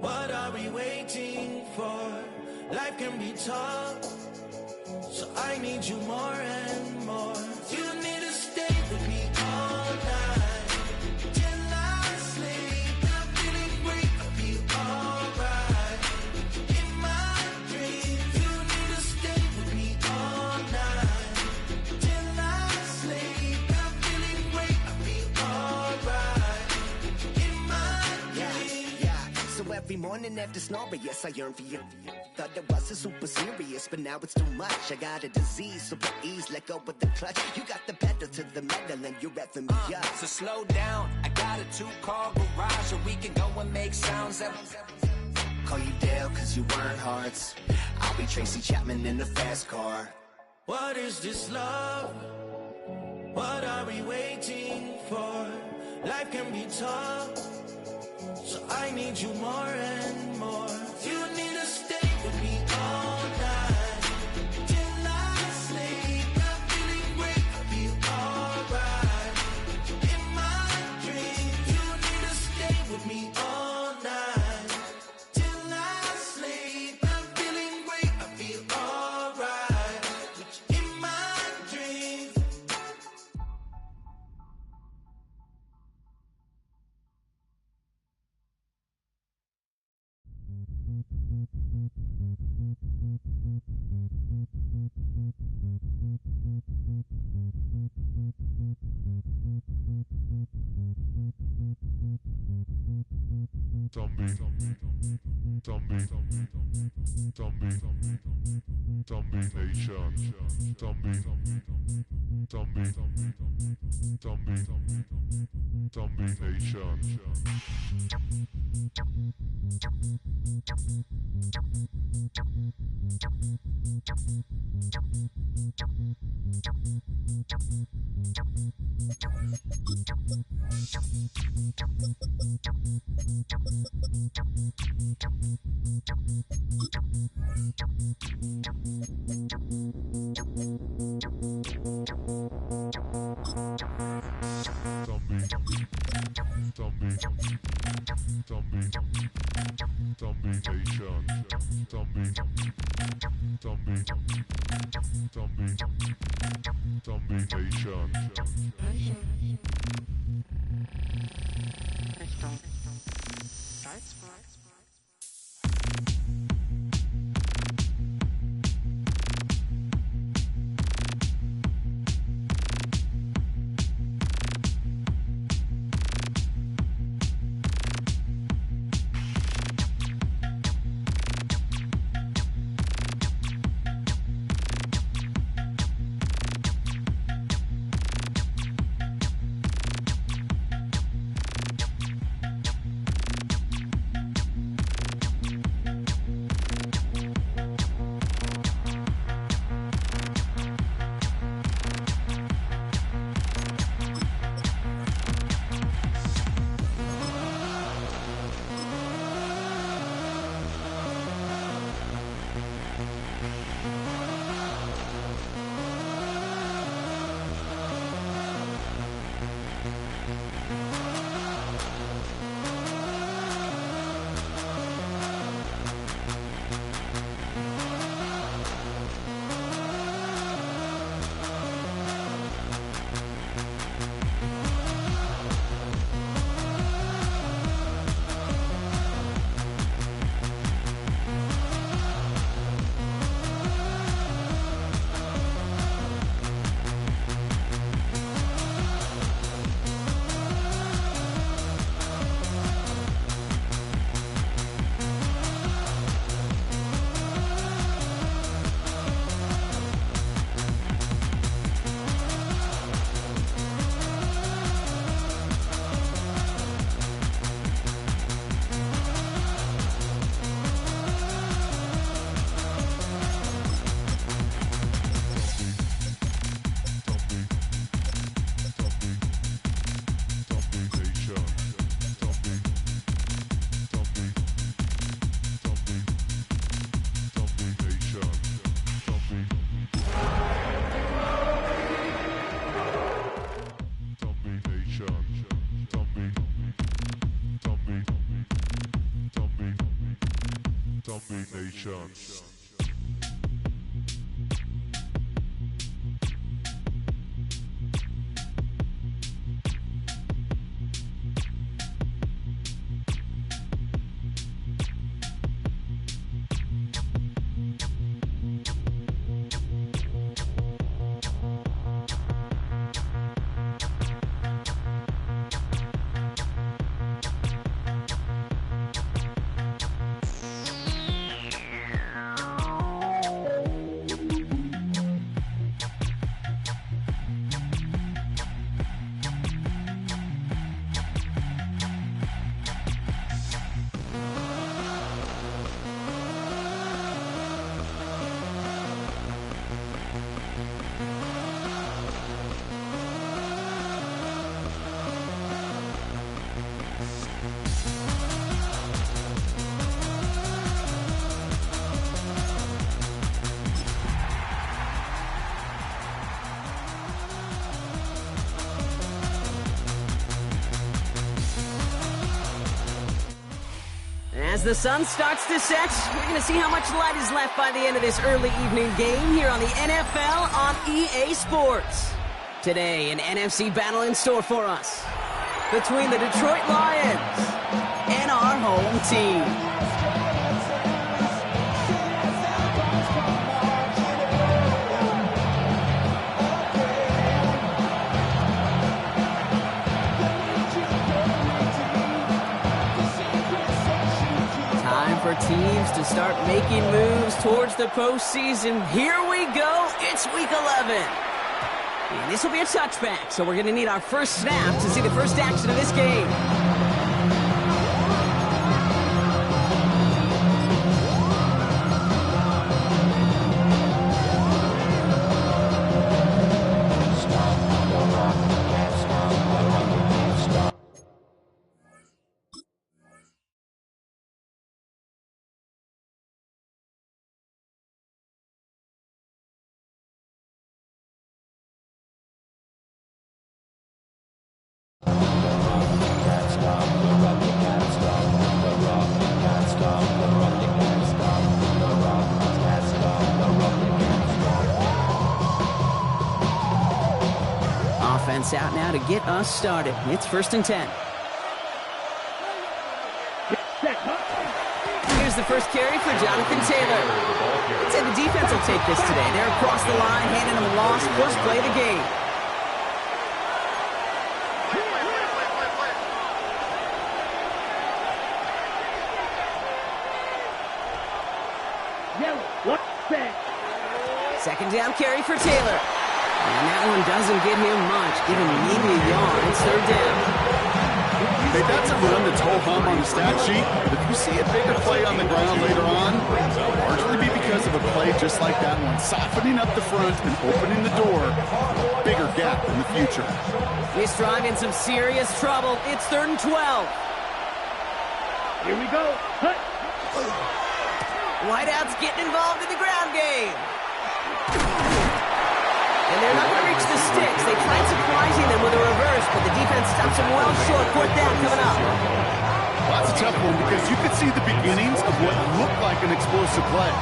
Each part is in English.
What are we waiting for? Life can be tough, so I need you more and more. You need to stay with me all night till I sleep. I'm feeling great, I feel alright. In my dreams, you need to stay with me all night till I sleep. I'm feeling great, I feel alright. In my dreams. Yeah. So every morning after snoring, yes, I yearn for you. Thought it wasn't super serious, but now it's too much. I got a disease, so please let go with the clutch. You got the pedal to the metal and you're revving me up. So slow down, I got a 2-car garage, or we can go and make sounds that Call you Dale cause you weren't hearts. I'll be Tracy Chapman in a fast car. What is this love? What are we waiting for? Life can be tough, so I need you more and more. You need to stay with me all night till I sleep. I'm feeling great, I feel alright. In my dreams, you need to stay with me all night till I sleep. I'm feeling great, I feel alright. In my dreams. Zombie Nation. Zombie Nation. Richtung Salzburg. Zombie Nation. As the sun starts to set, we're going to see how much light is left by the end of this early evening game here on the NFL on EA Sports. Today, an NFC battle in store for us between the Detroit Lions and our home team. For teams to start making moves towards the postseason. Here we go. It's week 11. And this will be a touchback, so we're going to need our first snap to see the first action of this game. Offense out now to get us started. It's 1st and 10. Here's the first carry for Jonathan Taylor. I'd say the defense will take this today. They're across the line, handing them a loss. First play of the game. Second down carry for Taylor. And that one doesn't give him much, giving maybe a yard. It's 3rd down. Hey, that's a run that's ho-hum on the stat sheet, but if you see a bigger play on the ground later on, it'll largely be because of a play just like that one, softening up the front and opening the door, bigger gap in the future. This drive in some serious trouble. It's 3rd and 12. Here we go. Hut. Whiteout's getting involved in the ground game. And they're not going to reach the sticks. They tried surprising them with a reverse, but the defense stops them well short. 4th down coming up. Well, that's a tough one because you could see the beginnings of what looked like an explosive play.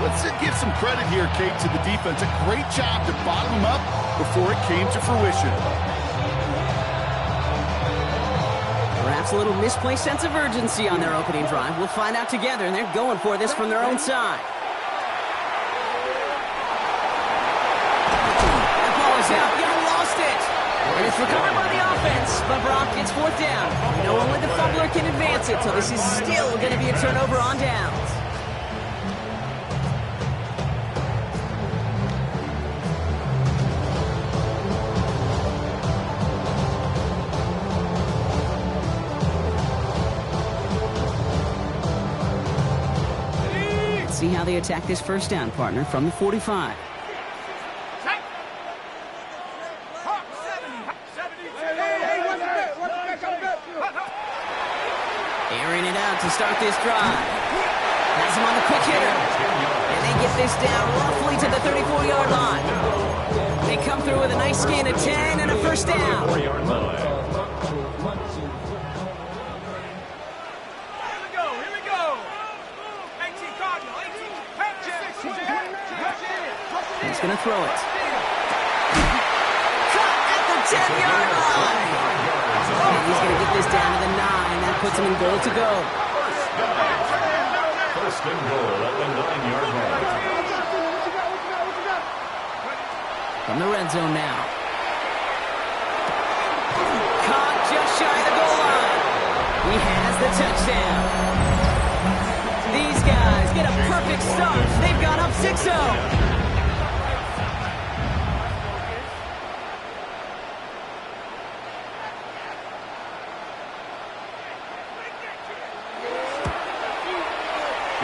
Let's give some credit here, Kate, to the defense. A great job to bottom them up before it came to fruition. Perhaps a little misplaced sense of urgency on their opening drive. We'll find out together, and they're going for this from their own side. Out, Young lost it. And it's recovered by the offense, but Brock gets 4th down. No, only the fumbler can advance it, so this is still going to be a turnover on downs. Let's see how they attack this first down, partner, from the 45. Airing it out to start this drive. Has him on the quick hitter. And they get this down roughly to the 34-yard line. They come through with a nice gain of 10 and a first down. Here we go. He's going to throw it. Caught at the 10-yard line. And he's going to get this down to the 9. That puts him in goal to go. First and goal at the 9-yard line. From the red zone now. Caught just shy of the goal line. He has the touchdown. These guys get a perfect start. They've gone up 6-0.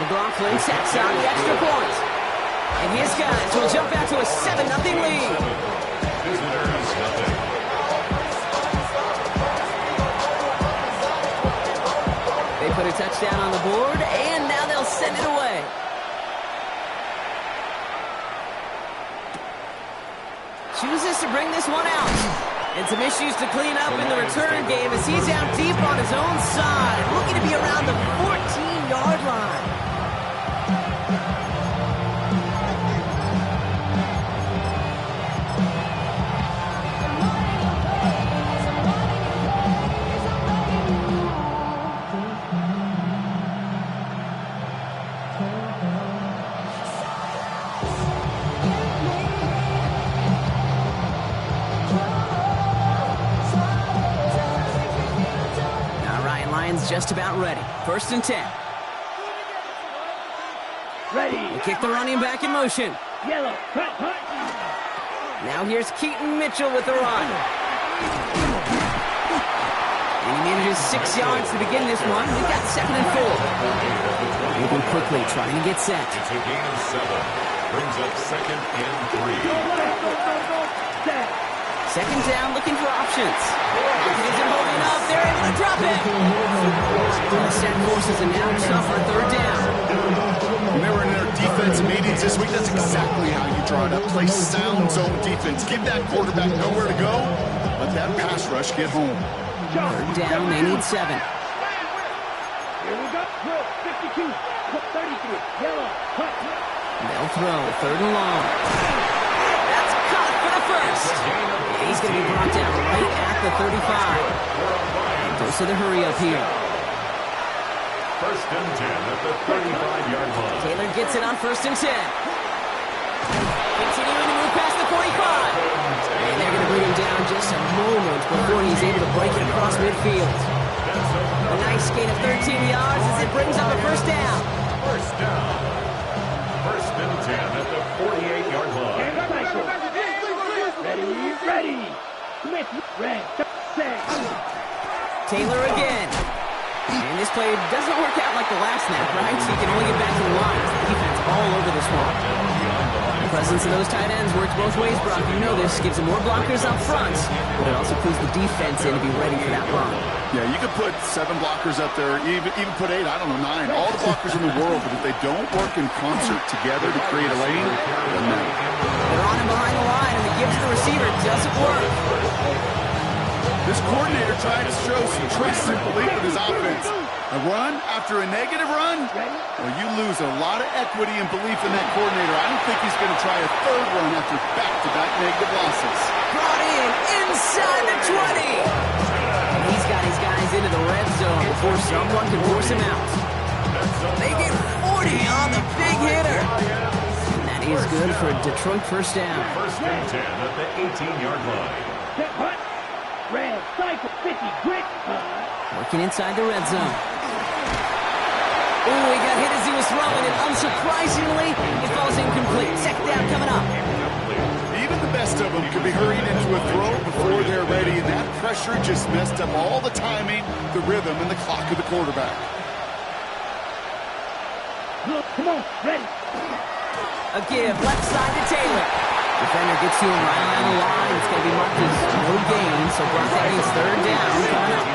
McLaughlin sets on the extra point. And his guys will jump out to a 7-0 lead. They put a touchdown on the board, and now they'll send it away. Chooses to bring this one out. And some issues to clean up in the return game as he's out deep on his own side, looking to be around the 14-yard line. Just about ready. First and 10. Ready. They kick the running back in motion. Yellow. Cut. Now here's Keaton Mitchell with the run. And he manages 6 yards to begin this one. We've got 2nd and 4. Moving quickly, trying to get set. It's a gain of 7. Brings up 2nd and 3. Second down, looking for options. He isn't holding up. They're able to drop it. The set forces a now tougher 3rd down. When they were in their defensive meetings this week, that's exactly how you draw it up. Play sound zone defense. Give that quarterback nowhere to go. Let that pass rush get home. 3rd down, they need 7. Here we go. 52. 33. Yellow. Cut. They'll throw. 3rd and long. That's caught for the first. He's going to be brought down right at the 35. Goes to the hurry up here. First and 10 at the 35-yard line. Taylor gets it on 1st and 10. Continuing to move past the 45. And they're going to bring him down just a moment before he's able to break it across midfield. A nice gain of 13 yards as it brings up a 1st down. First down. First and 10 at the 48-yard line. Ready. Smith, red, set. Taylor again. And this play doesn't work out like the last snap, right? So you can only get back to the line. The defense all over this one. The presence of those tight ends works both ways, Brock. You know this. Gives them more blockers up front, but it also puts the defense in to be ready for that run. Yeah, you could put 7 blockers up there, even put 8, I don't know, 9. All the blockers in the world, but if they don't work in concert together to create a lane, it doesn't matter. They're on him behind the line, and the give to the receiver doesn't work. This coordinator tried to show some trust and belief in his offense. A run after a negative run? Well, you lose a lot of equity and belief in that coordinator. I don't think he's going to try a 3rd run after back-to-back negative losses. Brought in inside the 20. And he's got his guys into the red zone before someone can force him out. They get 40 on the big hitter. And that is good for a Detroit 1st down. First and 10 at the 18-yard line. Red, cycle, 50, grit. Working inside the red zone. Oh, he got hit as he was throwing, and unsurprisingly, it falls incomplete. 2nd down coming up. Even the best of them could be hurried into a throw before they're ready, and that pressure just messed up all the timing, the rhythm, and the clock of the quarterback. Look, come on, ready. A give, left side to Taylor. Defender gets to him right on the line. It's going to be marked as no gain, so Brock, that means 3rd down coming up.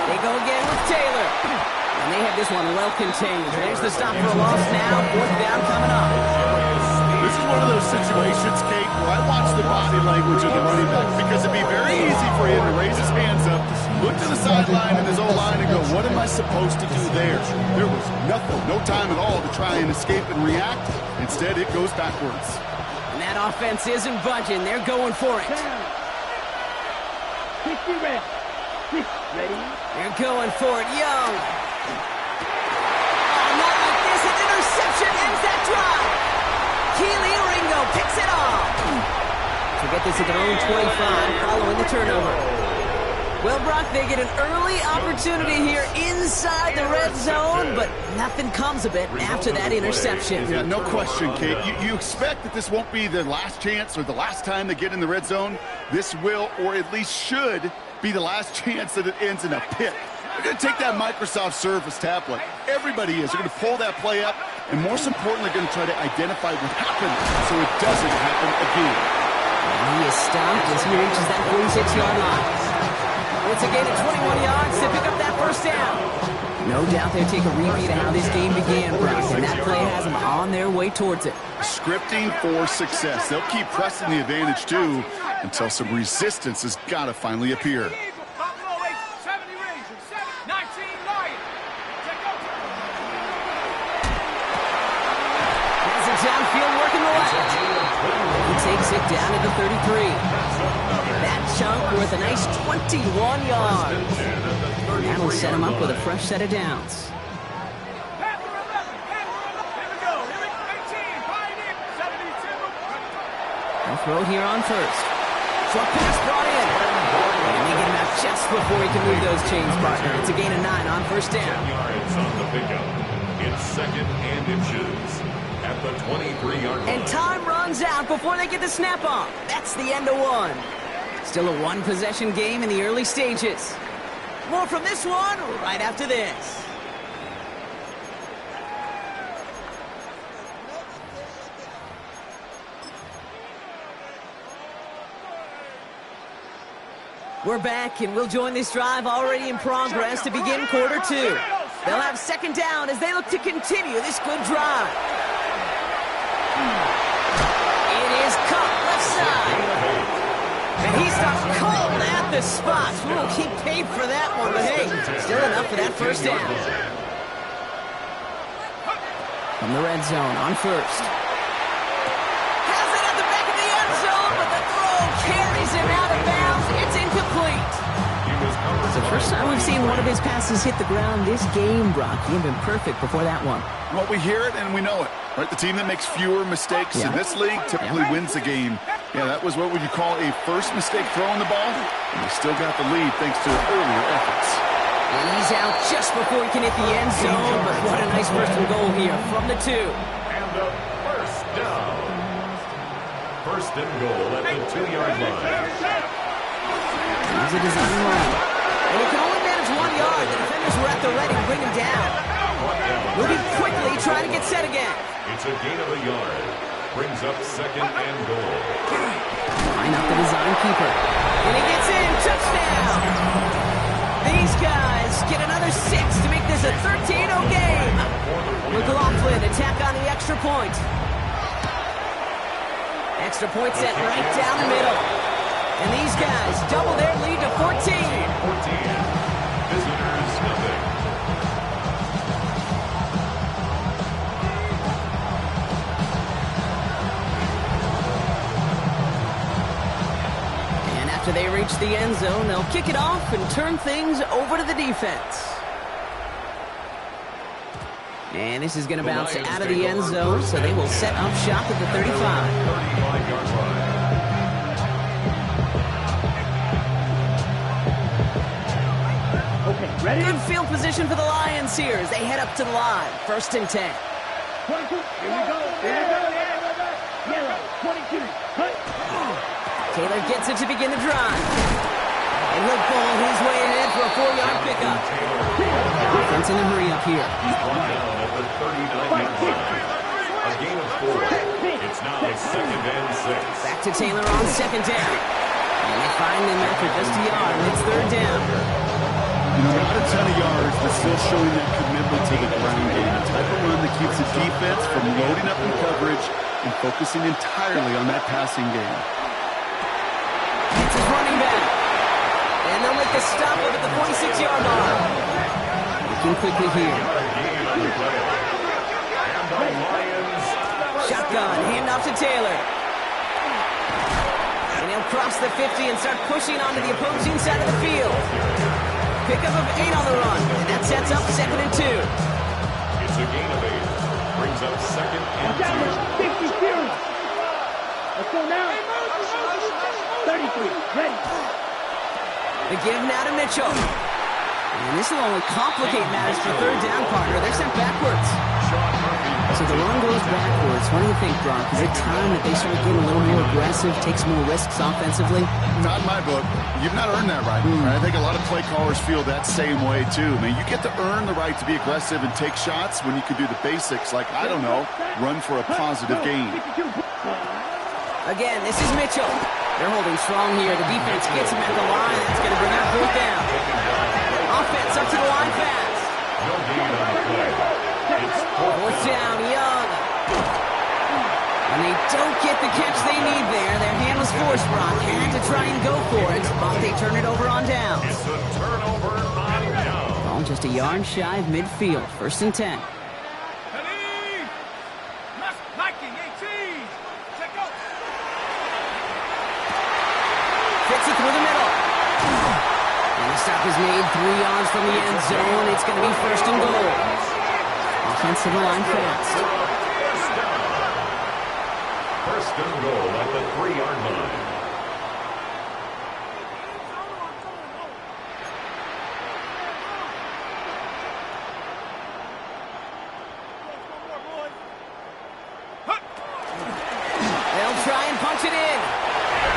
They go again with Taylor. And they have this one well contained. There's the stop for a loss now. 4th down coming up. This is one of those situations, Kate, where I watch the body language of the running back because it'd be very easy for him to raise his hands up, look to the sideline and his O-line and go, what am I supposed to do there? There was nothing, no time at all to try and escape and react. Instead, it goes backwards. And that offense isn't budging. They're going for it. 60 reps. 6 ready. They're going for it. Young. Oh, not like this. An interception ends that drive. Keely Ringo picks it off. To get this at their own 25 following the turnover. Well, Brock, they get an early opportunity here inside the red zone, but nothing comes of it after that interception. Yeah, no question, Kate. You expect that this won't be the last chance or the last time they get in the red zone. This will, or at least should, be the last chance that it ends in a pick. They're going to take that Microsoft Surface tablet. Everybody is. They're going to pull that play up, and most importantly, they're going to try to identify what happened so it doesn't happen again. And he is stopped as he reaches that 46-yard line. It's a gain of 21 yards to pick up that first down. No doubt they'll take a repeat of how this game began, Brock, and that play has them on their way towards it. Scripting for success. They'll keep pressing the advantage, too, until some resistance has got to finally appear. Has it downfield working the left. He takes it down to the 33. That chunk worth a nice 21 yards. That'll set him up with a fresh set of downs. He'll throw it here on first. Short pass brought in. And they get him out just before he can move those chains, partner. It's a gain of 9 on first down. 10 yards on the pickup. It's second and inches at the 23-yard line. And time runs out before they get the snap off. That's the end of one. Still a one-possession game in the early stages. More from this one right after this. We're back, and we'll join this drive already in progress to begin quarter 2. They'll have second down as they look to continue this good drive. It is cut left side. And he stops cold at the spot. We'll keep paid for that one, but hey, still enough for that first down. From the red zone on first. Has it at the back of the end zone, but the throw carries him out of bounds. It's incomplete. It's the first time we've seen one of his passes hit the ground this game, Brock. He had been perfect before that one. Well, we hear it and we know it, right? The team that makes fewer mistakes in this league typically wins the game. Yeah, that was what would you call a first mistake throwing the ball, and they still got the lead thanks to earlier efforts. And he's out just before he can hit the end zone, but what a nice first and goal here from the 2. And the first down. First and goal at the 2-yard line. Here's a design run. And he can only manage 1 yard. The defenders were at the ready to bring him down. Moving quickly, trying to get set again. It's a gain of a yard. Brings up second and goal. Line up the design keeper. And he gets in. Touchdown. These guys get another 6 to make this a 13-0 game. McLaughlin attack on the extra point. Extra point set right down the middle. And these guys double their lead to 14. 14. Visitors, nothing. And after they reach the end zone, they'll kick it off and turn things over to the defense. And this is going to bounce out of the end zone, so they will set up shop at the 35. 35-yard line. Okay, ready? Good field position for the Lions here as they head up to the line. First and 10. 22. Here we go. Here we go. Yellow. 22. Cut. Taylor gets it to begin the drive. And he'll pull his way ahead for a 4-yard pickup. Offense in a hurry up here. He's brought down at the 39-yard line. A gain of 4. It's now second and 6. Back to Taylor on second down. And they find him after just a yard. And it's third down. You know, not a ton of yards, but still showing that commitment to the ground game. The type of run that keeps the defense from loading up in coverage and focusing entirely on that passing game. It's his running back. And they'll make the stop up at the 46-yard line. Looking quickly here. Shotgun, handoff to Taylor. And he'll cross the 50 and start pushing onto the opposing side of the field. Pickup of 8 on the run, and that sets up 2nd and 2. It's a gain of 8. Brings up 2nd and 2. 50 series. Let's go now. 33, ready. The give now to Mitchell. And this will only complicate matters for 3rd down, partner. They're sent backwards. So the run goes backwards. What do you think, Brock? Is it time that they start getting a little more aggressive, take some more risks offensively? Not in my book. You've not earned that right. I think a lot of play callers feel that same way, too. I mean, you get to earn the right to be aggressive and take shots when you can do the basics, like, I don't know, run for a positive gain. Again, this is Mitchell. They're holding strong here. The defense gets him at the line. That's going to bring up 4th down. Offense up to the line fast. No gain on the play. It's 4th down, Young. And they don't get the catch they need there. Their hand was forced, Brock. Had to try and go for it, but they turn it over on down. It's a turnover on down. Ball just a yard shy of midfield. 1st and 10. Fits it through the middle. And the stop is made 3 yards from the end zone. It's going to be 1st and goal. Offense to the line fast. 1st and goal at the 3-yard line. They'll try and punch it in.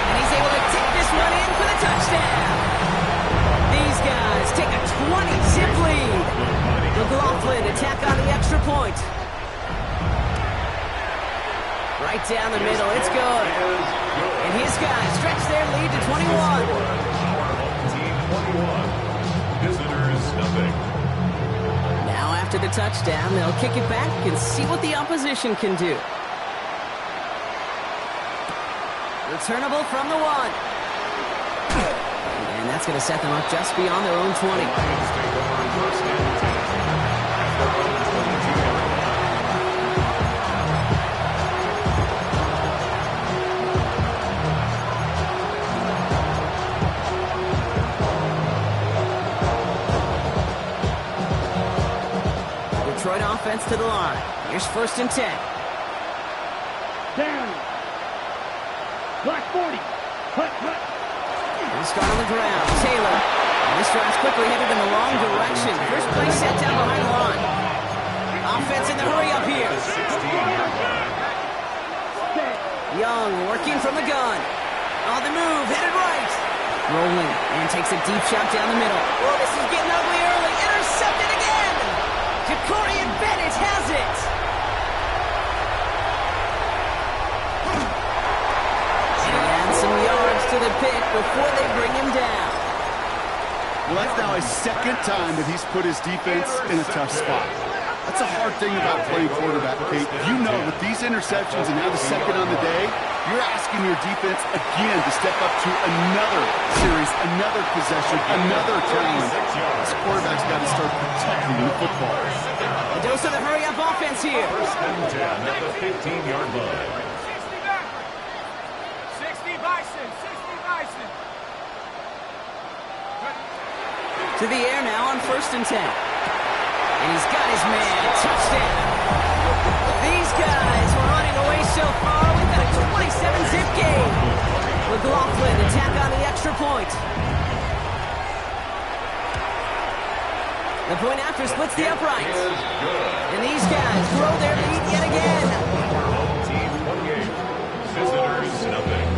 And he's able to take this one in for the touchdown. These guys take a 20-zip lead. McLaughlin to tack on the extra point. Right down the middle, it's good. And his guys stretch their lead to 21. Team 21. Visitors, nothing. Now after the touchdown, they'll kick it back and see what the opposition can do. Returnable from the 1. And that's going to set them up just beyond their own 20. Detroit offense to the line. Here's 1st and 10. Down. Black 40. Hut. They start on the ground. Taylor. And this drive's quickly headed in the wrong direction. First play set down behind the line. Offense in the hurry up here. Young working from the gun. On the move, headed right. Rolling and takes a deep shot down the middle. Oh, this is getting ugly early. Intercepted again. Jacorian Bennett has it. And some yards to the pick before they bring him down. Well, that's now his 2nd time that he's put his defense in a tough spot. That's a hard thing about playing quarterback, Kate. You know, with these interceptions and now the 2nd on the day, you're asking your defense again to step up to another series, another possession, another challenge. This quarterback's got to start protecting the football. A dose of the hurry-up offense here. 1st and 10 at the 15-yard line. 60 Bison. To the air now on 1st and 10. And he's got his man. Touchdown. These guys were running away so far. We've got a 27-zip game. McLaughlin to tack on the extra point. The point after splits the uprights. And these guys grow their lead yet again. Team 28. Visitors, nothing.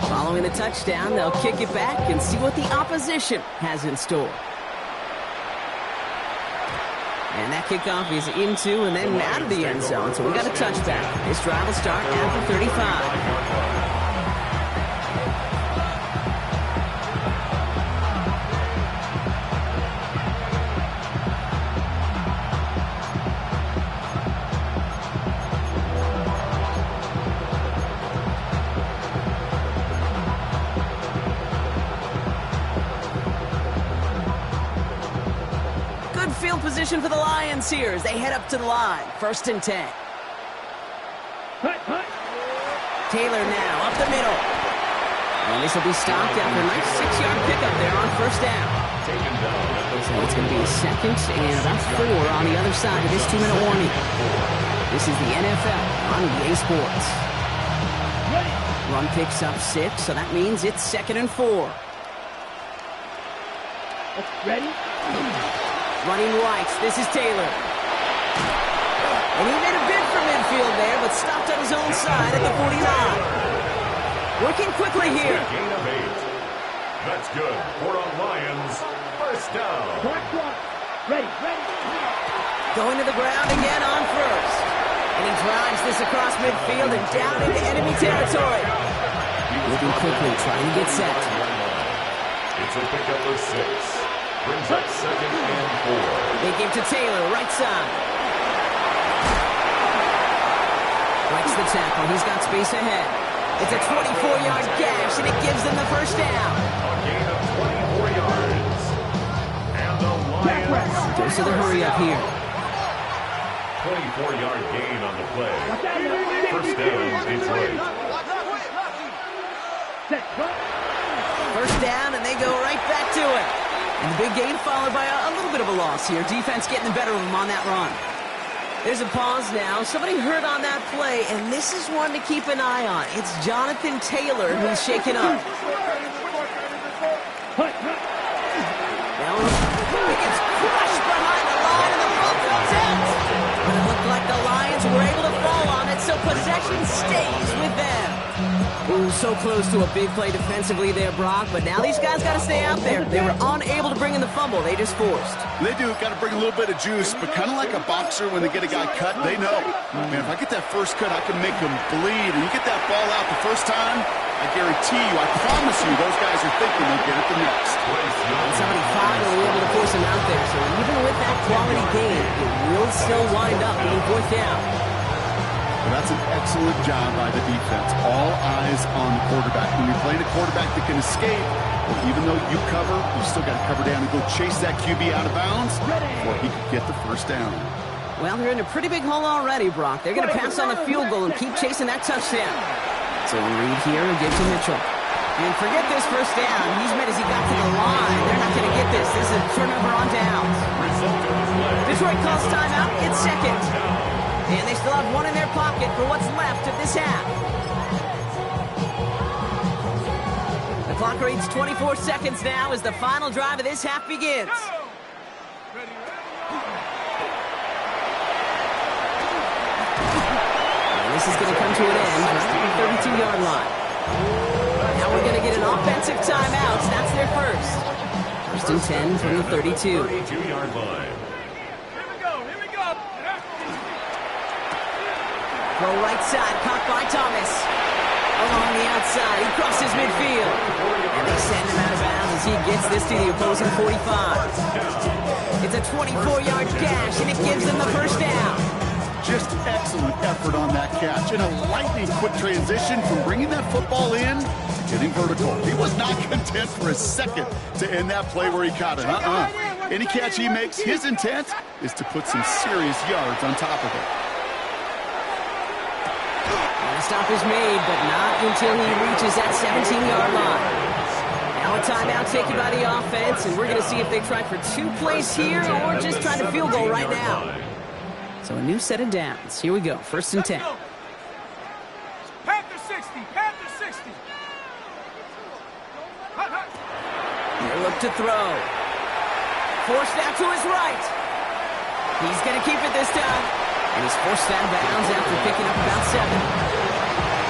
Following the touchdown, they'll kick it back and see what the opposition has in store. And that kickoff is into and then out of the end zone, so we got a touchback. This drive will start after 35. field position for the Lions here as they head up to the line. 1st and 10. Taylor now up the middle. And this will be stopped after a nice 6-yard pickup there on 1st down. So it's going to be 2nd and about 4 on the other side of this 2-minute warning. This is the NFL on EA Sports. Run picks up 6, so that means it's 2nd and 4. Ready? Running right, this is Taylor. And he made a bid for midfield there, but stopped on his own side at the 49. Working quickly here. Gain of 8. That's good for the Lions. 1st down. Ready. Going to the ground again on 1st. And he drives this across midfield and down into enemy territory. Moving quickly, trying to get set. It's a pickup of 6. Brings up 2nd and 4. They give to Taylor, right side. Breaks the tackle. He's got space ahead. It's a 24-yard gash, and it gives them the 1st down. A gain of 24 yards. And the Lions... Goes to the hurry up here. 24-yard gain on the play. 1st down, Detroit. 1st down, and they go right back to it. And the big gain followed by a little bit of a loss here. Defense getting the better of them on that run. There's a pause now. Somebody hurt on that play, and this is one to keep an eye on. It's Jonathan Taylor who's shaken up. Now, he gets crushed behind the line, and the ball comes out. But it looked like the Lions were able to fall on it, so possession stays with them. Ooh, so close to a big play defensively there, Brock, but now these guys got to stay out there. They were unable to bring in the fumble. They just forced. They do. Got to bring a little bit of juice, but kind of like a boxer when they get a guy cut, they know. Man, if I get that first cut, I can make him bleed. And you get that ball out the first time, I guarantee you, I promise you, those guys are thinking they'll get it the next. And somebody finally able to force him out there. So even with that quality gain, it will still wind up being 4th down. Well, that's an excellent job by the defense. All eyes on the quarterback. When you're playing a quarterback that can escape, well, even though you cover, you still got to cover down and go chase that QB out of bounds before he could get the 1st down. Well, they're in a pretty big hole already, Brock. They're going to pass on the field goal and keep chasing that touchdown. So Reed here gives to Mitchell. And forget this 1st down. He's made as he got to the line. They're not going to get this. This is a turnover on downs. Detroit calls timeout. It's 2nd. And they still have one in their pocket for what's left of this half. The clock reads 24 seconds now as the final drive of this half begins. And this is going to come to an end right at the 32-yard line. Now we're going to get an offensive timeout. So that's their first. 1st and 10 from the 32. 32-yard line. Throw right side, caught by Thomas. Along the outside, he crosses midfield. And they send him out of bounds as he gets this to the opposing 45. It's a 24-yard gash, and it gives them the 1st down. Just excellent effort on that catch. And a lightning quick transition from bringing that football in to getting vertical. He was not content for a second to end that play where he caught it. Any catch he makes, his intent is to put some serious yards on top of it. The stop is made, but not until he reaches that 17-yard line. Now a timeout taken by the offense, and we're going to see if they try for 2 plays here or just try to field goal right now. So a new set of downs. Here we go, 1st and 10. Panther 60, Panther 60. They look to throw. Forced out to his right. He's going to keep it this time. And he's forced out of bounds after picking up about 7.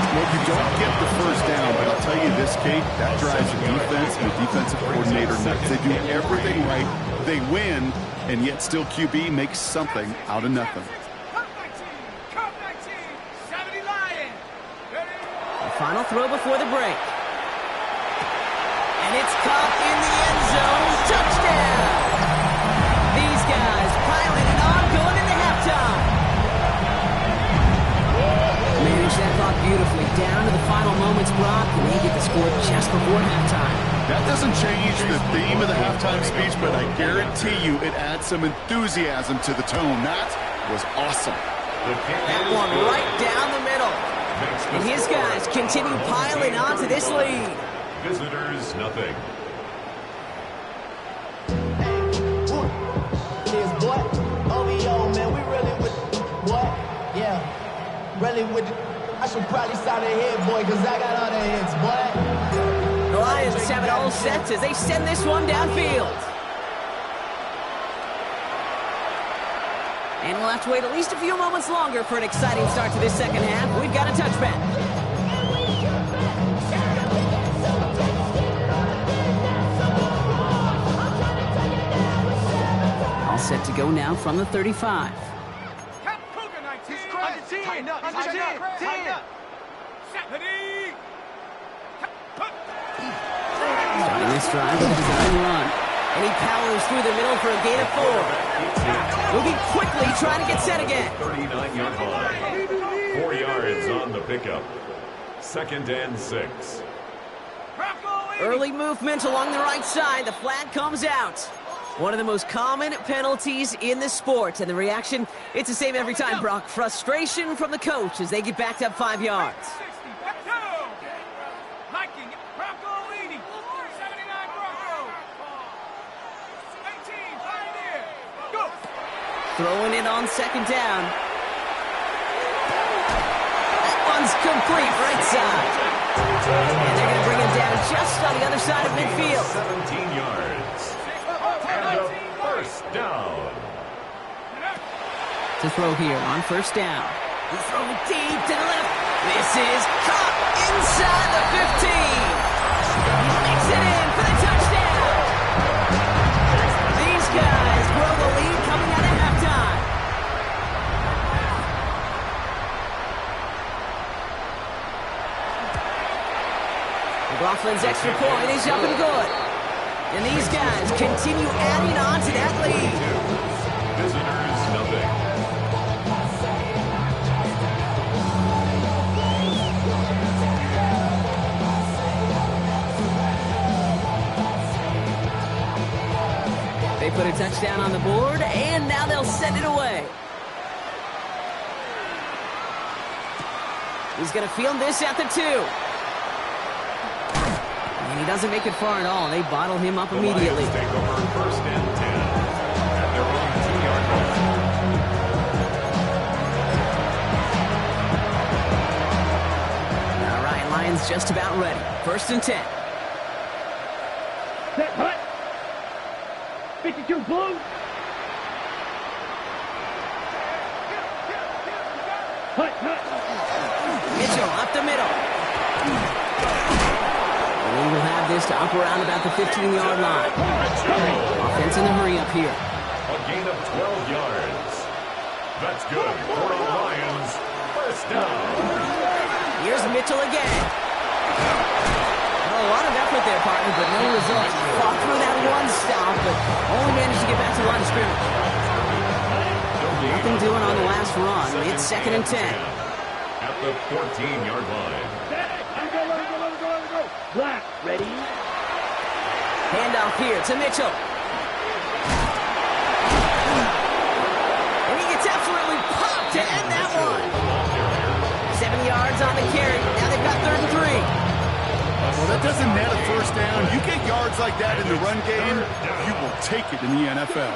Well, you don't get the 1st down, but I'll tell you this, Kate, that drives the defense and the defensive coordinator nuts. They do everything right. They win, and yet still QB makes something out of nothing. Come 19, 70 Lions. The final throw before the break. And it's caught in the end zone. Touchdown! These guys piling it on, going into halftime. Manage that clock beautifully. Down down to the final moments, Brock, and they get the score just before halftime. That doesn't change the theme of the halftime speech, but I guarantee you it adds some enthusiasm to the tone. That was awesome. That one right down the middle. And his guys continue piling onto this lead. Visitors, nothing. Cheers, boy. OVO, man, we really with what? Yeah, really with I should probably sign a hit, boy, because I got all the hits, boy. The Lions have it all set as they send this one downfield. And we'll have to wait at least a few moments longer for an exciting start to this second half. We've got a touchback. All set to go now from the 35. Starting this drive with a design run. And he powers through the middle for a gain of 4. Moving quickly, trying to get set again. 39-yard line. 4 yards on the pickup. 2nd and 6. Early movement along the right side. The flag comes out. One of the most common penalties in the sport. And the reaction, it's the same every time, Brock. Frustration from the coach as they get backed up 5 yards. Throwing it on 2nd down. That one's complete, right side. And they're going to bring him down just on the other side of midfield. 17 yards. And a first down. To throw here on 1st down. He throws it deep to the left. This is caught inside the 15. He makes it in for the touchdown. These guys grow the lead coming out of halftime. McLaughlin's extra point is up and good. And these guys continue adding on to that lead. Visitors, nothing. They put a touchdown on the board, and now they'll send it away. He's going to field this at the 2. And he doesn't make it far at all. They bottle him up immediately. The Lions take over 1st and 10 at their own 2-yard line. All right, Lions just about ready. 1st and 10. Set, hut. 52 blue. Hut, hut. Mitchell up the middle. And we will have this to up around about the 15-yard line. Offense in the hurry up here. A gain of 12 yards. That's good for the Lions. First down. Here's Mitchell again. A lot of effort there, partner, but no results. Fought through that one stop, but only managed to get back to the line of scrimmage. Nothing doing on the last run. It's 2nd and 10. At the 14-yard line. Black, ready? Handoff here to Mitchell. And he gets absolutely popped to end that one. 7 yards on the carry. Now they've got 3rd and 3. Well, that doesn't net a first down. You get yards like that in the run game, you will take it in the NFL.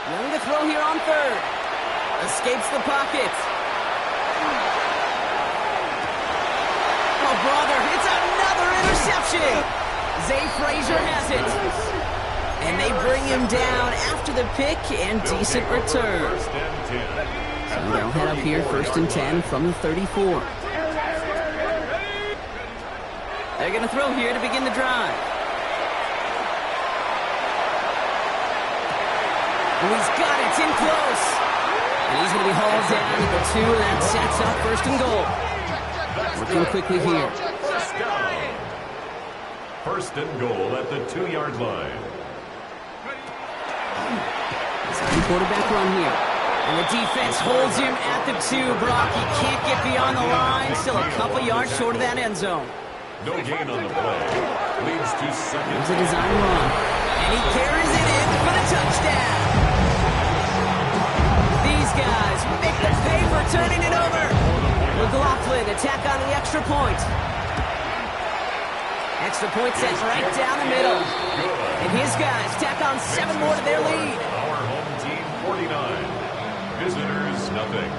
Young to throw here on 3rd. Escapes the pocket. Oh, brother, it's another interception. Zay Frazier has it. And they bring him down after the pick and decent return. First and 10. So they'll head up here 1st and 10 from the 34. They're going to throw here to begin the drive. And he's got it. It's in close. And he's going to be hauled down at the 2, and that sets up 1st and goal. Working quickly here. First down. 1st and goal at the 2-yard line. Design quarterback run here. And the defense holds him at the 2. Brock, he can't get beyond the line. Still a couple yards short of that end zone. No gain on the play. Leads to second. Here's a design run. And he carries it in for the touchdown. These guys make the pay for turning it over. McLaughlin attack on the extra point. Extra point set right down the middle. And his guys tack on 7 more to their lead. Our home team 49. Visitors nothing.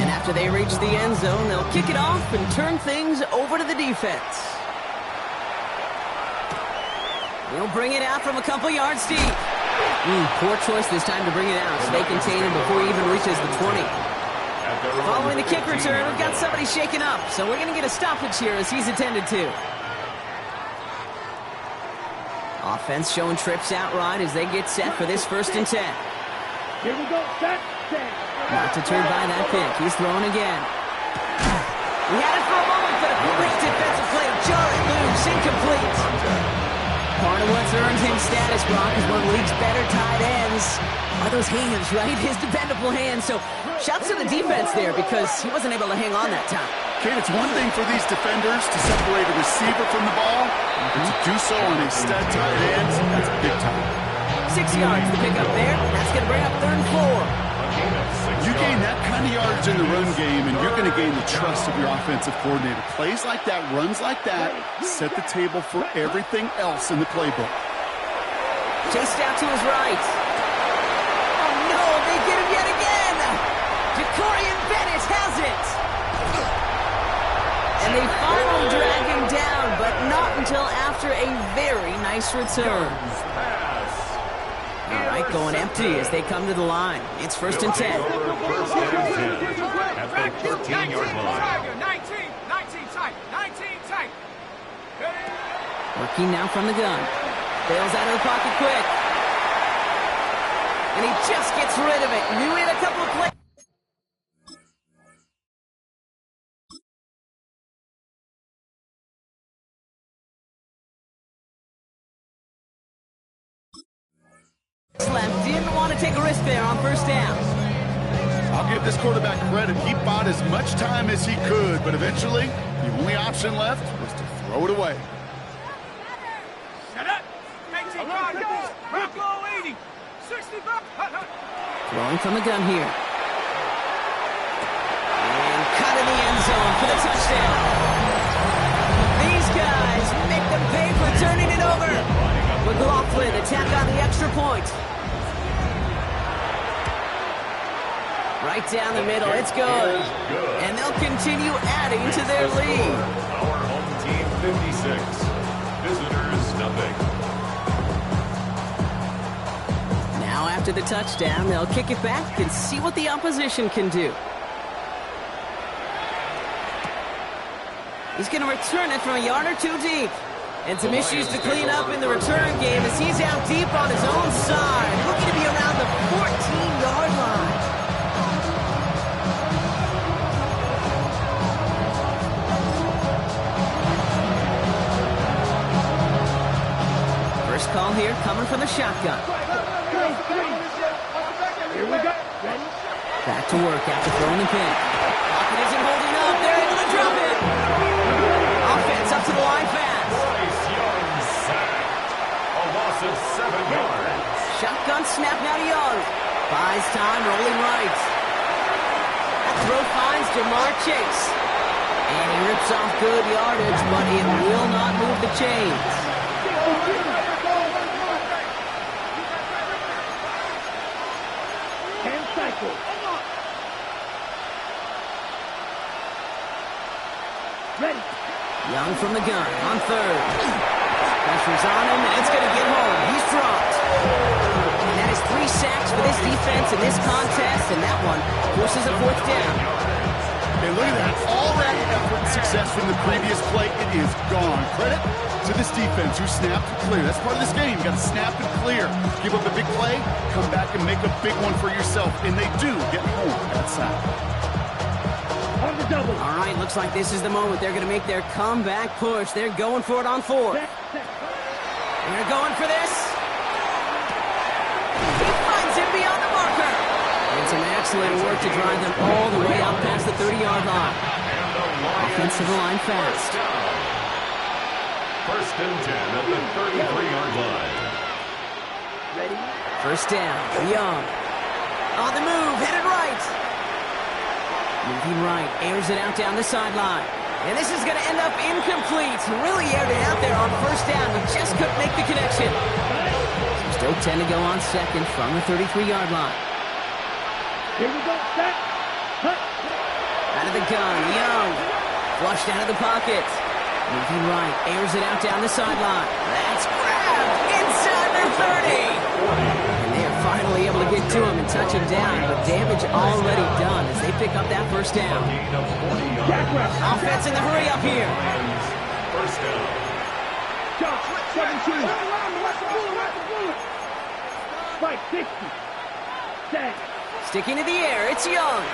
And after they reach the end zone, they'll kick it off and turn things over to the defense. They'll bring it out from a couple yards deep. Poor choice this time to bring it out, so they contain him before he even reaches the 20. Following the kick return, we've got somebody shaken up, so we're going to get a stoppage here as he's attended to. Offense showing trips out right as they get set for this 1st and 10. Here we go. Set. Not deterred by that pick. He's throwing again. He had it for a moment, but a great defensive play. Jarring loose, incomplete. Part of what's earned him status, Brock, is one of the league's better tight ends. Are those hands, right? His dependable hands. So shouts to the defense there because he wasn't able to hang on that time. Kate, it's one thing for these defenders to separate a receiver from the ball, but to do so on a stud tight end, that's big time. 6 yards to pick up there. That's going to bring up 3rd and 4. You gain that kind of yardage in the run game, and you're going to gain the trust of your offensive coordinator. Plays like that, runs like that, set the table for everything else in the playbook. Chased out to his right. Oh, no, they get him yet again. Jacorian Bennett has it. And they finally drag him down, but not until after a very nice return. All right, going empty as they come to the line. It's 1st and 10. First and 10 at the 13-yard line. 19 tight. Working now from the gun. Bails out of the pocket quick. And he just gets rid of it. Knew he had a couple of plays. Left. Didn't want to take a risk there on 1st down. I'll give this quarterback credit. He bought as much time as he could, but eventually, the only option left was to throw it away. Shut up. 18 yards. Bronco 80. 65. Throwing from the gun here. And cut in the end zone for the touchdown. These guys make them pay for turning it over. McLaughlin attack on the extra point. Right down the middle, it's good. And they'll continue adding to their lead. Our home team 56. Visitors nothing. Now after the touchdown, they'll kick it back and see what the opposition can do. He's going to return it from a yard or 2 deep. And some issues to clean up in the return game as he's out deep on his own side. Looking to be around the 14-yard line. First call here coming from the shotgun. Here we go. Back to work after throwing the pick. Pocket isn't holding up. They're able to drop it. Offense up to the line fast. Of 7 yards. Shotgun snap now to Young. Buys time, rolling right. That throw finds Jamar Chase. And he rips off good yardage, but it will not move the chains. Hand cycle. Ready. Young from the gun on 3rd. Pressure's on him, and it's going to get home. He's dropped. And that is 3 sacks for this defense in this contest, and that one forces a 4th down. And look at that. All that effort and success from the previous play, it is gone. Credit to this defense who snapped and clear. That's part of this game. You got to snap and clear. Give up a big play, come back and make a big one for yourself. And they do get home that sack. On the double. All right, looks like this is the moment. They're going to make their comeback push. They're going for it on 4th. They're going for this. He finds him beyond the marker. Excellent work to drive them all the way out past the 30-yard line. Offensive line fast. First and 10 at the 33-yard line. First down, Young. On the move, headed right. Moving right, airs it out down the sideline. And this is going to end up incomplete. Really aired it out there on first down, but just couldn't make the connection. So still 10 to go on second from the 33-yard line. Here we go, set. Out of the gun, Young. Flushed out of the pocket. Moving right, airs it out down the sideline. That's grabbed inside their 30. And they are finally able to get to him and touch him down, but damage already done as they pick up that first down. Offense in the hurry up here. First down. Jump, 17. Spike, 60. Set. Sticking to the air, it's Young.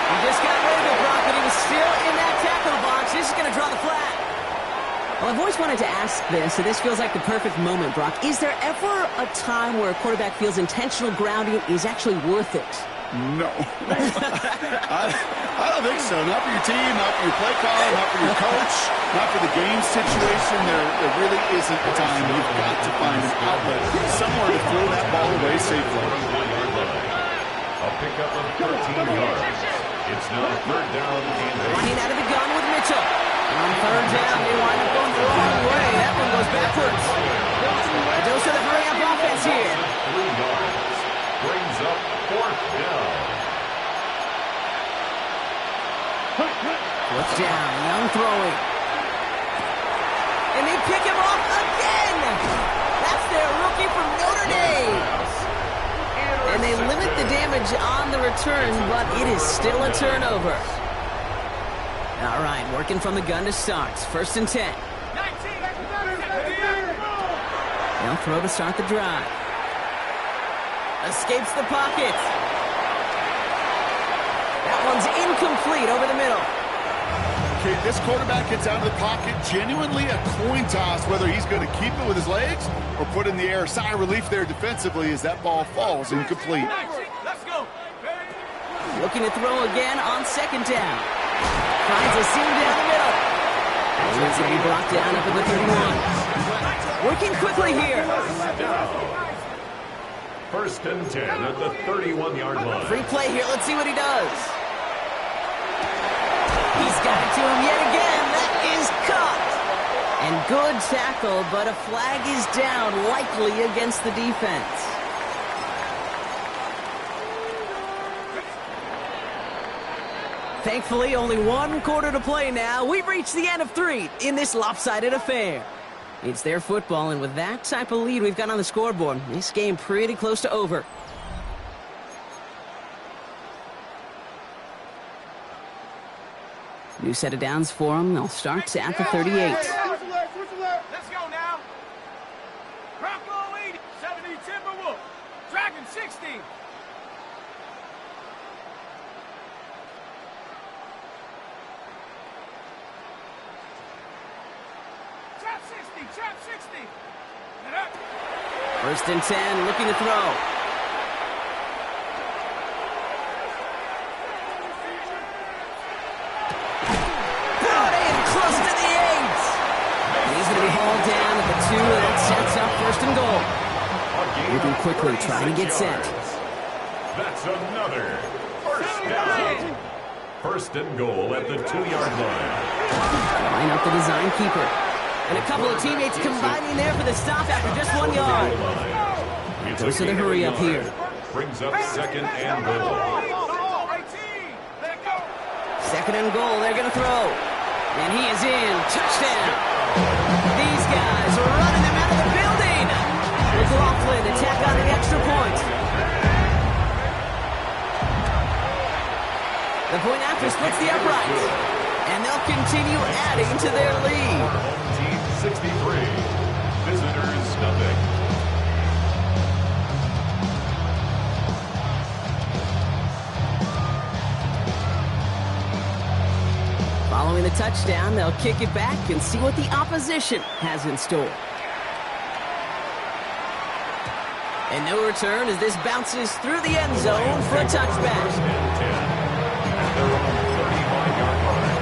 He just got rid of it, Brock, but he was still in that tackle box. This is going to draw the flag. Well, I've always wanted to ask this, so this feels like the perfect moment, Brock. Is there ever a time where a quarterback feels intentional grounding is actually worth it? No. I don't think so. Not for your team, not for your play call, not for your coach, not for the game situation. There really isn't a time. You've got to find an outlet somewhere to throw that ball away safely. A pickup of 13 yards. It's now third down and Running out of the gun with Mitchell. On third down, they wind up going the wrong way. That one goes backwards. A dose of the hurry-up offense here. 3 yards. Brings up fourth down. Fourth down, Young throwing. And they pick him off again. That's their rookie from Notre Dame. And they limit the damage on the return, but it is still a turnover. All right, working from the gun to start. First and 10. They'll throw to start the drive. Escapes the pocket. That one's incomplete over the middle. Okay, this quarterback gets out of the pocket, genuinely a coin toss whether he's going to keep it with his legs or put in the air. Sigh of relief there defensively as that ball falls incomplete. Let's go. Looking to throw again on second down. Finds a seam down the middle. He's going to be brought down up at the 31. Working quickly here. First and 10 at the 31-yard line. Free play here. Let's see what he does. He's got it to him yet again. That is caught. And good tackle, but a flag is down, likely against the defense. Thankfully, only one quarter to play now. We've reached the end of 3 in this lopsided affair. It's their football, and with that type of lead we've got on the scoreboard, this game pretty close to over. New set of downs for them. They'll start at the 38. Let's go now. Bronco 80, 70 Timberwolf. Dragon 60. Trap 60. Get up. First and 10, looking to throw. Brought in close to the 8. He's going to be hauled down at the 2, and that sets up first and goal. Moving quickly, trying to get set. That's another first down. First and goal at the 2-yard line. Line up the design keeper. And a couple of teammates combining there for the stop after just 1 yard. Goes to the hurry up here. Brings up second and goal. Second and goal, they're going to throw. And he is in. Touchdown. These guys are running them out of the building. McLaughlin to tack on the extra point. The point after splits the uprights. And they'll continue adding to their lead. Home team 63. Visitors nothing. Following the touchdown, they'll kick it back and see what the opposition has in store. And no return as this bounces through the end zone for a touchback. First and 10. At their own 35-yard line.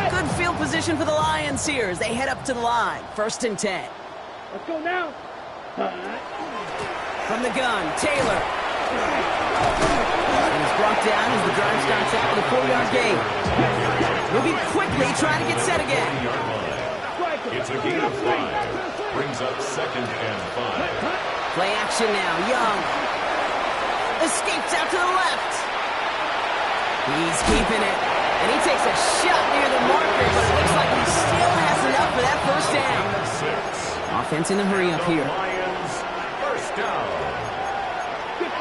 Good field position for the Lions here as they head up to the line. First and 10. Let's go now. From the gun, Taylor. And he's brought down as the drive starts out with a 4-yard gain. Moving quickly, trying to get set again. It's a gain of 5. Brings up second and 5. Play action now, Young. Escapes out to the left. He's keeping it. And he takes a shot near the marker, but it looks like he still has enough for that first down. 6. Offense in a hurry up here. Lions, first down.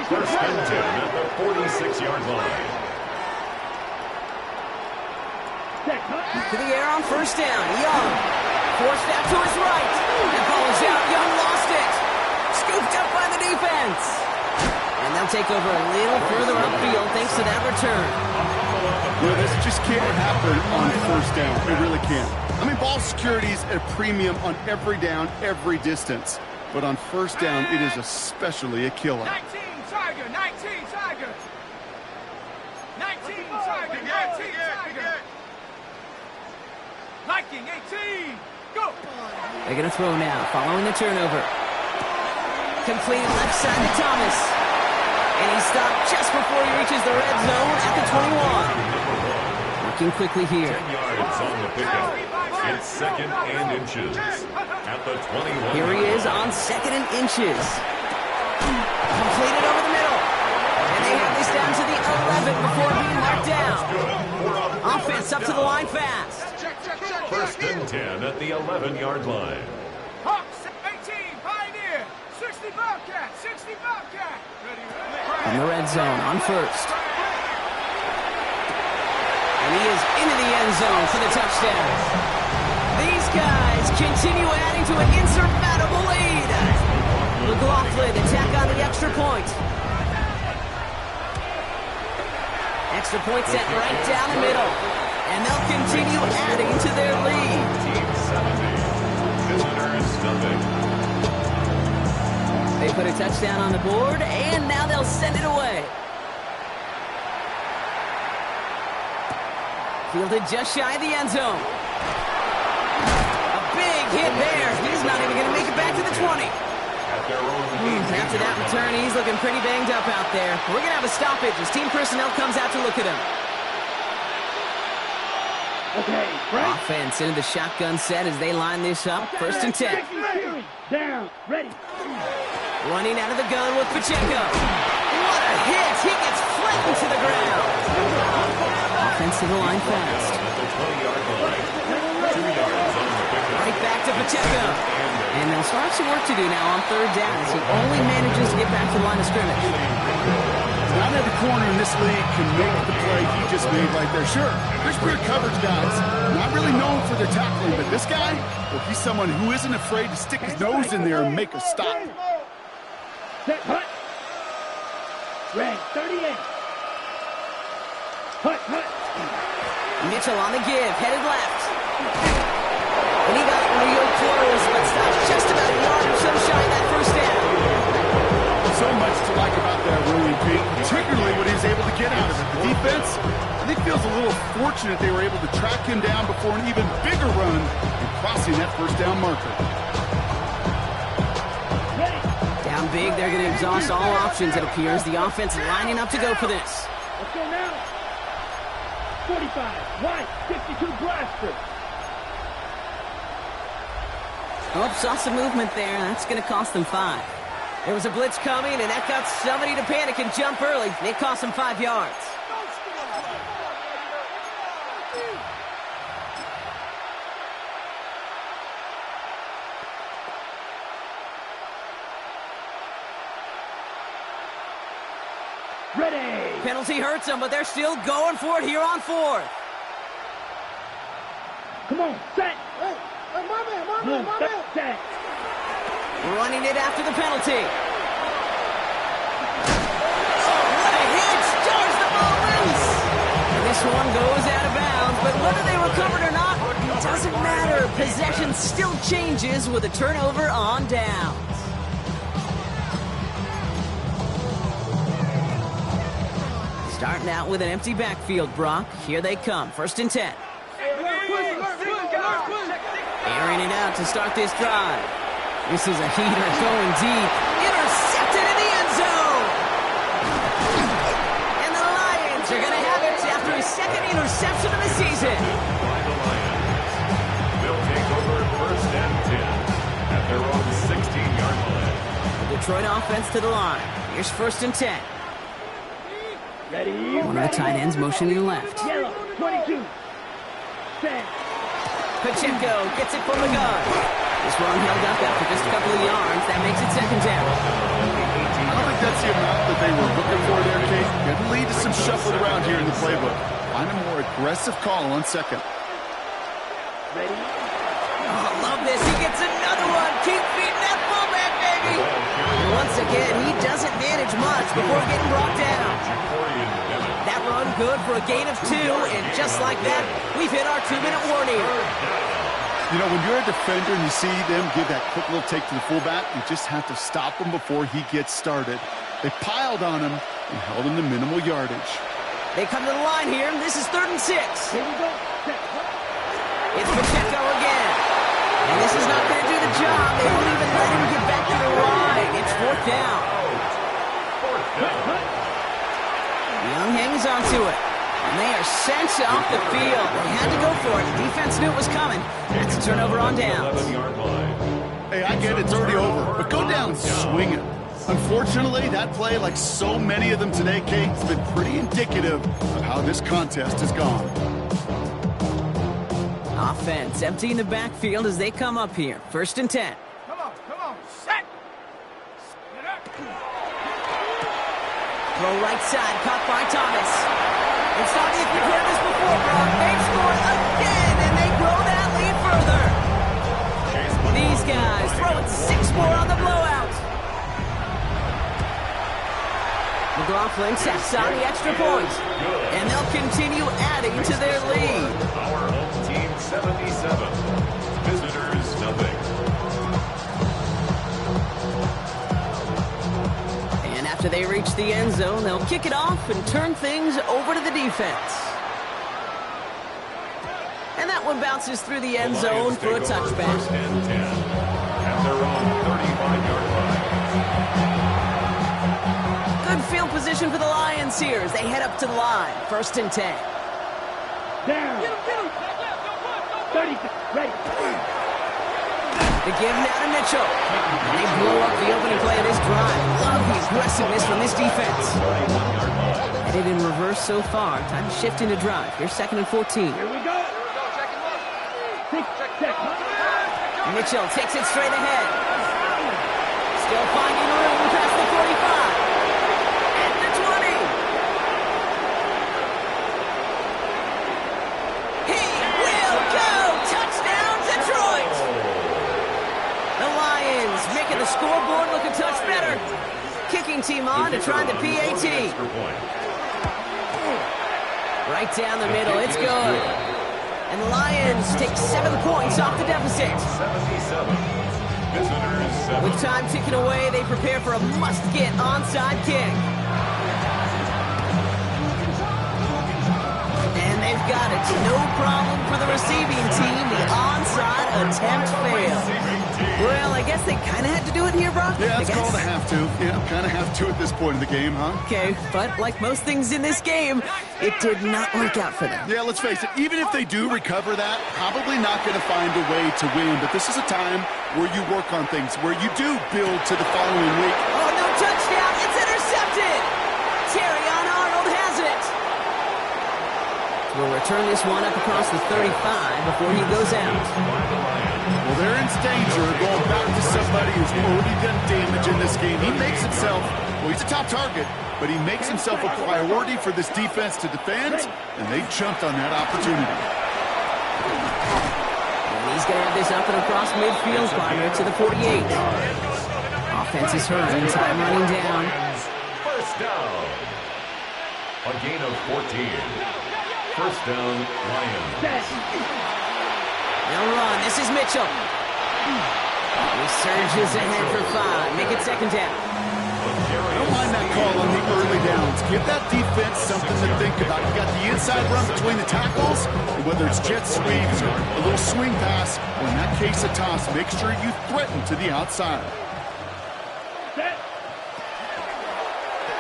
First and 10 at the 46-yard line. To the air on first down. Young. Forced out to his right. And ball is out. Young lost it. Scooped up by the defense. And they'll take over a little further upfield thanks to that return. Well, this just can't happen on first down. It really can't. I mean, ball security is at a premium on every down, every distance. But on first down, it is especially a killer. 19 Tiger, 19 Tiger. 19 Tiger, 19 Tiger. Viking 18. Go. They're going to throw now, following the turnover. Completed left side to Thomas. And he stopped just before he reaches the red zone at the 21. Working quickly here. 10 yards on the pickup. It's second and inches. At the 21. Here he is on second and inches. Completed over the middle. And they have this down to the 11 before being marked down. Offense up to the line fast. First and 10 at the 11-yard line. Hawks 18 Pioneer. 60 Bobcat, 60 Bobcat. In the red zone on first. And he is into the end zone for the touchdown. These guys continue adding to an insurmountable lead. McLaughlin to tack on the extra point. Extra point set right down the middle. And they'll continue adding to their lead. 1970. Visitors nothing. They put a touchdown on the board, and now they'll send it away. Fielded just shy of the end zone. A big hit there. He's not even going to make it back to the 20. After that return, he's looking pretty banged up out there. We're going to have a stoppage as team personnel comes out to look at him. Okay, Frank. Offense into the shotgun set as they line this up. First and 10. Down, ready. Running out of the gun with Pacheco. What a hit! He gets flattened to the ground. Offense to the line fast. At the 20-yard line. 2 yards on the pickup. Right back to Pacheco. And they'll start some work to do now on third down as he only manages to get back to the line of scrimmage. Not every corner in this league can make the play he just made right there. Sure, there's weird coverage guys, not really known for their tackling, but this guy, well, he's someone who isn't afraid to stick his nose in there and make a stop. Set, hut. Red, 38. Hut, hut. Mitchell on the give, headed left. And he got real close, but stops just about a yard or so shy of that first down. So much to like about that ruling, Pete, particularly what he's able to get out of it. The defense, I think, feels a little fortunate they were able to track him down before an even bigger run and crossing that first down marker. Down big, they're going to exhaust all options, it appears. The offense lining up to go for this. Let's go now. 45, white, 52 blaster. Oh, saw some movement there. That's going to cost them 5. There was a blitz coming, and that got somebody to panic and jump early. It cost them 5 yards. Ready. Penalty hurts them, but they're still going for it here on fourth. Come on, set. Hey, my man, set. Running it after the penalty. Oh, what a hit! Jars the ball loose! This one goes out of bounds, but whether they recovered or not, it doesn't matter. Possession still changes with a turnover on downs. Starting out with an empty backfield, Brock. Here they come. 1st and 10. Airing it out to start this drive. This is a heater going deep. Intercepted in the end zone. And the Lions are going to have it after his 2nd interception of the season. They'll take over 1st and 10 at their own 16-yard line. The Detroit offense to the line. Here's 1st and 10. Ready? One of the tight ends motioning left. Yellow, 22. Set. Pacheco gets it from the gun. This one held up after just a couple of yards. That makes it 2nd down. I don't think that's the amount that they were looking for there, Kate. It can lead to some shuffling around here in the playbook. Find a more aggressive call on 2nd. Ready? Oh, love this. He gets another one. Keep feeding that fullback, baby. And once again, he doesn't manage much before getting brought down. That run good for a gain of 2, and just like that, we've hit our 2-minute warning. You know, when you're a defender and you see them give that quick little take to the fullback, you just have to stop him before he gets started. They piled on him and held him to minimal yardage. They come to the line here, and this is 3rd and 6. Here we go. Set. It's Pacheco again. And this is not going to do the job. They won't even let him get back to the line. It's 4th down. Young hangs onto it. And they are sent off the field. They had to go for it. The defense knew it was coming. That's a turnover on downs. Hey, I get it. It's already over. But go down swinging. Unfortunately, that play, like so many of them today, Kate, has been pretty indicative of how this contest has gone. Offense emptying the backfield as they come up here. 1st and 10. Come on. Set. Throw right side, caught by Thomas. It's not if you've heard this before, Brock. They've scored again, and they grow that lead further. These guys throwing 6 more on the blowout. McLaughlin sets on the extra point, and they'll continue adding to their lead. Our home team 77, visitors nothing. And after they reach the end zone, they'll kick it off and turn things over to the defense. And that one bounces through the end zone for a touchback. 1st and 10 at their own 35-yard line. Good field position for the Lions here as they head up to the line. 1st and 10. Down. 30. Ready. The give now to Mitchell. And they blow up the opening play of this drive. Love the aggressiveness from this defense. Headed in reverse so far. Time to shift into drive. Here's 2nd and 14. Here we go. 6 seconds. Mitchell takes it straight ahead. Still finding room past the 45. At the 20. He will go! Touchdown, Detroit! The Lions making the scoreboard look a touch better. Kicking team on to try the PAT. Right down the middle, it's good. And the Lions take 7 points off the deficit. 77, visitors 7. With time ticking away, they prepare for a must-get onside kick. And they've got it. No problem for the receiving team. The onside attempt failed. Well, I guess they kind of had to do it here, Brock. Yeah, it's called a have to. Yeah, kind of have to at this point in the game, huh? Okay, but like most things in this game, it did not work out for them. Yeah, let's face it, even if they do recover that, probably not going to find a way to win. But this is a time where you work on things, where you do build to the following week. Oh, no touchdown. It's intercepted. Terrion Arnold has it. We'll return this one up across the 35 before he goes out. Well, they're in danger of going back to somebody who's already done damage in this game. He makes himself, well, he's a top target, but he makes himself a priority for this defense to defend, and they jumped on that opportunity. And he's going to have this up and across midfield, partner, to the 48. offense is hurting, time running down. First down. A gain of 14. First down, Lions. They'll run. This is Mitchell. He surges ahead for 5. Make it second down. I don't mind that call on the early downs. Give that defense something to think about. You got the inside run between the tackles, and whether it's jet sweeps or a little swing pass, or in that case a toss, make sure you threaten to the outside.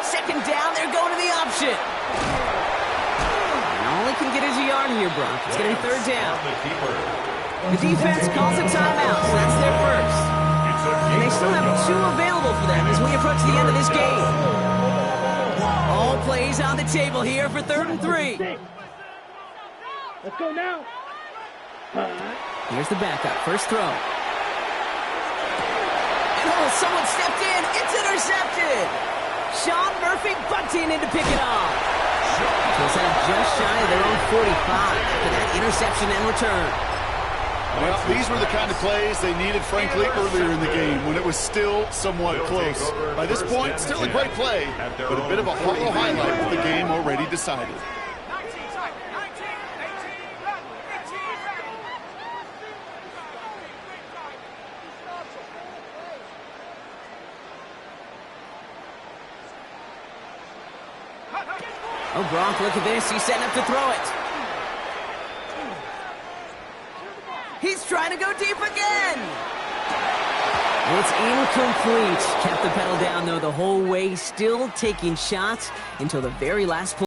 Second down, they're going to the option. And all he can get is a yard here, Brock. It's going to be third down. The defense calls a timeout, so that's their first. And they still have 2 available for them as we approach the end of this game. All plays on the table here for 3rd and 3. Let's go now. Here's the backup. First throw. And someone stepped in. It's intercepted. Sean Murphy bunting in to pick it off. Just shy of their own 45 for that interception and return. Well, these were the kind of plays they needed, frankly, earlier in the game when it was still somewhat close. By this point, still a great play, but a bit of a hollow highlight with the game already decided. Oh, Gronk, look at this. He's setting up to throw it. He's trying to go deep again. It's incomplete. Kept the pedal down, though, the whole way, still taking shots until the very last play.